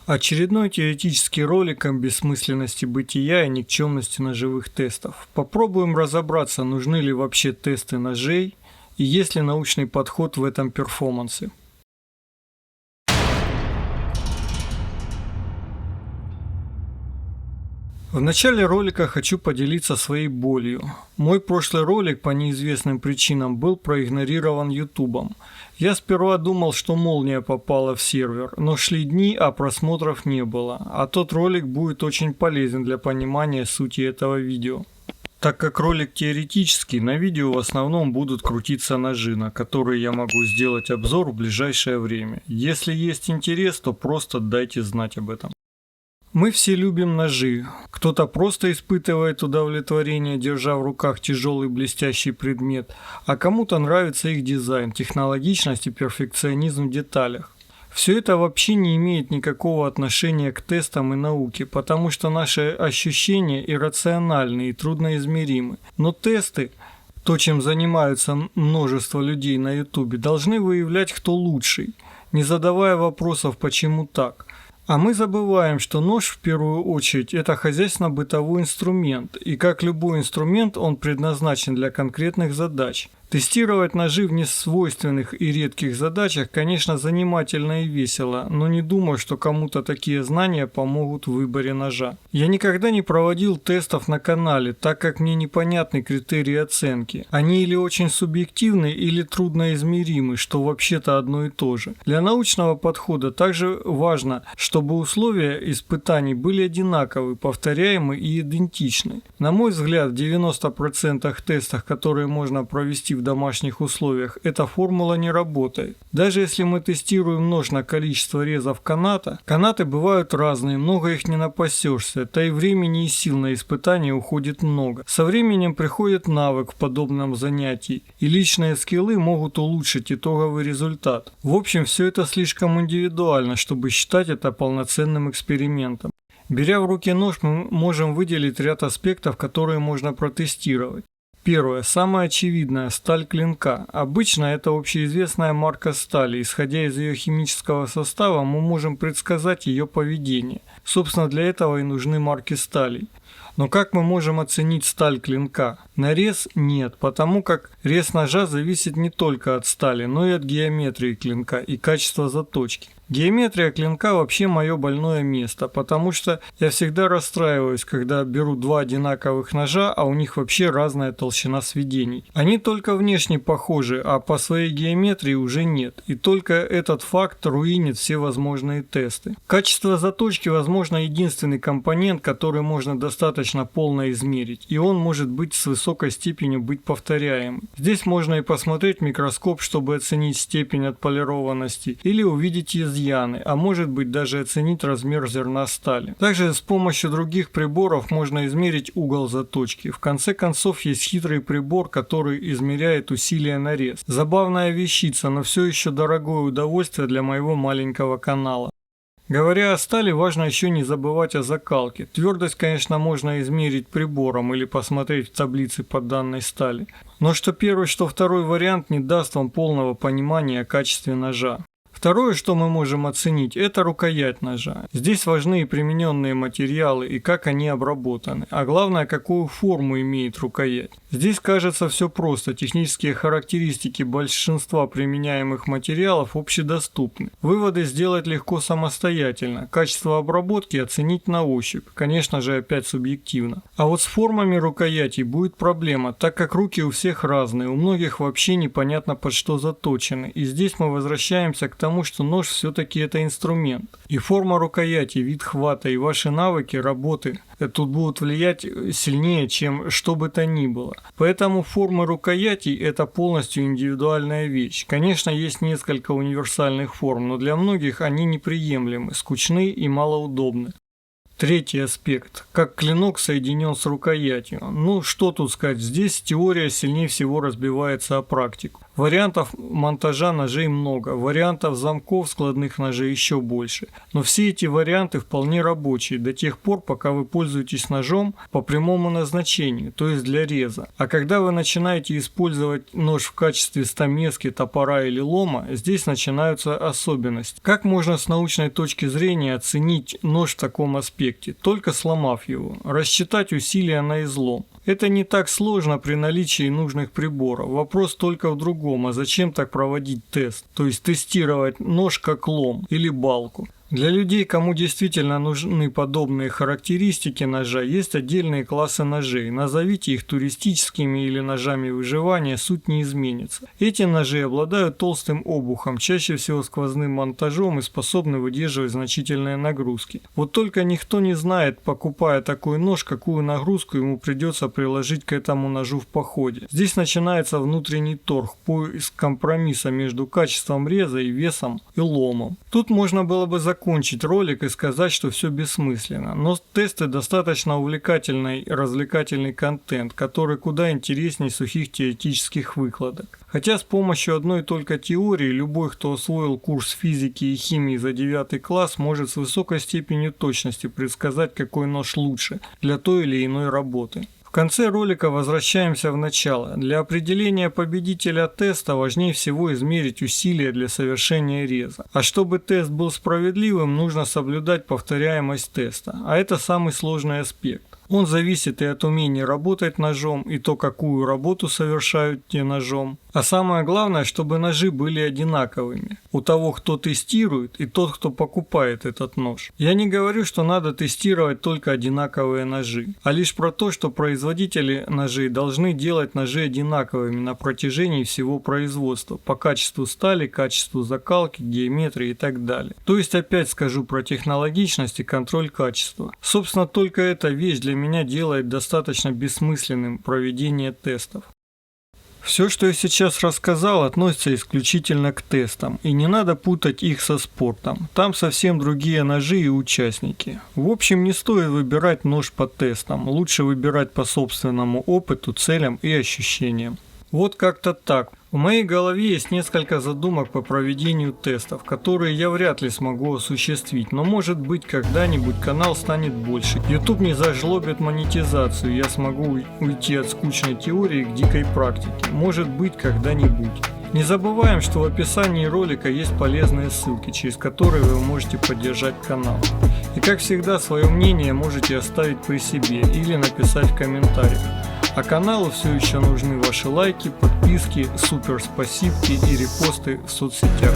Очередной теоретический ролик о бессмысленности бытия и никчемности ножевых тестов. Попробуем разобраться, нужны ли вообще тесты ножей и есть ли научный подход в этом перформансе. В начале ролика хочу поделиться своей болью. Мой прошлый ролик по неизвестным причинам был проигнорирован ютубом. Я сперва думал, что молния попала в сервер, но шли дни, а просмотров не было. А тот ролик будет очень полезен для понимания сути этого видео. Так как ролик теоретический, на видео в основном будут крутиться ножи, на которые я могу сделать обзор в ближайшее время. Если есть интерес, то просто дайте знать об этом. Мы все любим ножи. Кто-то просто испытывает удовлетворение, держа в руках тяжелый блестящий предмет, а кому-то нравится их дизайн, технологичность и перфекционизм в деталях. Все это вообще не имеет никакого отношения к тестам и науке, потому что наши ощущения иррациональны и трудноизмеримы. Но тесты, то, чем занимаются множество людей на ютубе, должны выявлять, кто лучший, не задавая вопросов «почему так?». А мы забываем, что нож в первую очередь это хозяйственно-бытовой инструмент, и как любой инструмент он предназначен для конкретных задач. Тестировать ножи в несвойственных и редких задачах, конечно, занимательно и весело, но не думаю, что кому-то такие знания помогут в выборе ножа. Я никогда не проводил тестов на канале, так как мне непонятны критерии оценки. Они или очень субъективны, или трудноизмеримы, что вообще-то одно и то же. Для научного подхода также важно, чтобы условия испытаний были одинаковы, повторяемы и идентичны. На мой взгляд, в 90% тестов, которые можно провести в домашних условиях, эта формула не работает. Даже если мы тестируем нож на количество резов каната, канаты бывают разные, много их не напасешься, да и времени и сил на испытания уходит много. Со временем приходит навык в подобном занятии, и личные скиллы могут улучшить итоговый результат. В общем, все это слишком индивидуально, чтобы считать это полноценным экспериментом. Беря в руки нож, мы можем выделить ряд аспектов, которые можно протестировать. Первое. Самое очевидное – сталь клинка. Обычно это общеизвестная марка стали. Исходя из ее химического состава, мы можем предсказать ее поведение. Собственно, для этого и нужны марки сталей. Но как мы можем оценить сталь клинка? Нарез нет, потому как рез ножа зависит не только от стали, но и от геометрии клинка и качества заточки. Геометрия клинка вообще мое больное место, потому что я всегда расстраиваюсь, когда беру два одинаковых ножа, а у них вообще разная толщина сведений. Они только внешне похожи, а по своей геометрии уже нет, и только этот факт руинит все возможные тесты. Качество заточки, возможно, единственный компонент, который можно достаточно полно измерить, и он может быть с высокой степенью быть повторяемым. Здесь можно и посмотреть в микроскоп, чтобы оценить степень отполированности, или увидеть изъяны, а может быть даже оценить размер зерна стали. Также с помощью других приборов можно измерить угол заточки. В конце концов есть хитрый прибор, который измеряет усилие на рез. Забавная вещица, но все еще дорогое удовольствие для моего маленького канала. Говоря о стали, важно еще не забывать о закалке. Твердость, конечно, можно измерить прибором или посмотреть в таблице по данной стали. Но что первый, что второй вариант не даст вам полного понимания о качестве ножа. Второе, что мы можем оценить, это рукоять ножа. Здесь важны и примененные материалы, и как они обработаны, а главное, какую форму имеет рукоять. Здесь кажется все просто, технические характеристики большинства применяемых материалов общедоступны. Выводы сделать легко самостоятельно, качество обработки оценить на ощупь, конечно же опять субъективно. А вот с формами рукоятей будет проблема, так как руки у всех разные, у многих вообще непонятно под что заточены, и здесь мы возвращаемся к тому, что нож все-таки это инструмент. И форма рукояти, вид хвата и ваши навыки работы тут будут влиять сильнее, чем что бы то ни было. Поэтому формы рукоятей это полностью индивидуальная вещь. Конечно, есть несколько универсальных форм, но для многих они неприемлемы, скучны и малоудобны. Третий аспект. Как клинок соединен с рукоятью. Ну, что тут сказать, здесь теория сильнее всего разбивается о практику. Вариантов монтажа ножей много, вариантов замков складных ножей еще больше. Но все эти варианты вполне рабочие до тех пор, пока вы пользуетесь ножом по прямому назначению, то есть для реза. А когда вы начинаете использовать нож в качестве стамески, топора или лома, здесь начинаются особенности. Как можно с научной точки зрения оценить нож в таком аспекте? Только сломав его, рассчитать усилия на излом. Это не так сложно при наличии нужных приборов. Вопрос только в другом, а зачем так проводить тест? То есть тестировать нож как лом или балку. Для людей, кому действительно нужны подобные характеристики ножа, есть отдельные классы ножей. Назовите их туристическими или ножами выживания, суть не изменится. Эти ножи обладают толстым обухом, чаще всего сквозным монтажом и способны выдерживать значительные нагрузки. Вот только никто не знает, покупая такой нож, какую нагрузку ему придется приложить к этому ножу в походе. Здесь начинается внутренний торг, поиск компромисса между качеством реза и весом и ломом. Тут можно было бы закончить ролик и сказать, что все бессмысленно, но тесты достаточно увлекательный и развлекательный контент, который куда интереснее сухих теоретических выкладок. Хотя с помощью одной только теории любой, кто освоил курс физики и химии за 9 класс, может с высокой степенью точности предсказать, какой нож лучше для той или иной работы. В конце ролика возвращаемся в начало. Для определения победителя теста важнее всего измерить усилия для совершения реза. А чтобы тест был справедливым, нужно соблюдать повторяемость теста. А это самый сложный аспект. Он зависит и от умения работать ножом, и то, какую работу совершают те ножом. А самое главное, чтобы ножи были одинаковыми. У того, кто тестирует, и тот, кто покупает этот нож. Я не говорю, что надо тестировать только одинаковые ножи, а лишь про то, что производители ножей должны делать ножи одинаковыми на протяжении всего производства. По качеству стали, качеству закалки, геометрии и так далее. То есть опять скажу про технологичность и контроль качества. Собственно, только эта вещь для меня делает достаточно бессмысленным проведение тестов. Все, что я сейчас рассказал, относится исключительно к тестам, и не надо путать их со спортом. Там совсем другие ножи и участники. В общем, не стоит выбирать нож по тестам, лучше выбирать по собственному опыту, целям и ощущениям. Вот как-то так. В моей голове есть несколько задумок по проведению тестов, которые я вряд ли смогу осуществить, но может быть когда-нибудь канал станет больше. YouTube не зажлобит монетизацию, я смогу уйти от скучной теории к дикой практике. Может быть когда-нибудь. Не забываем, что в описании ролика есть полезные ссылки, через которые вы можете поддержать канал. И как всегда, свое мнение можете оставить при себе или написать в комментариях. А каналу все еще нужны ваши лайки, подписки, супер спасибки и репосты в соцсетях.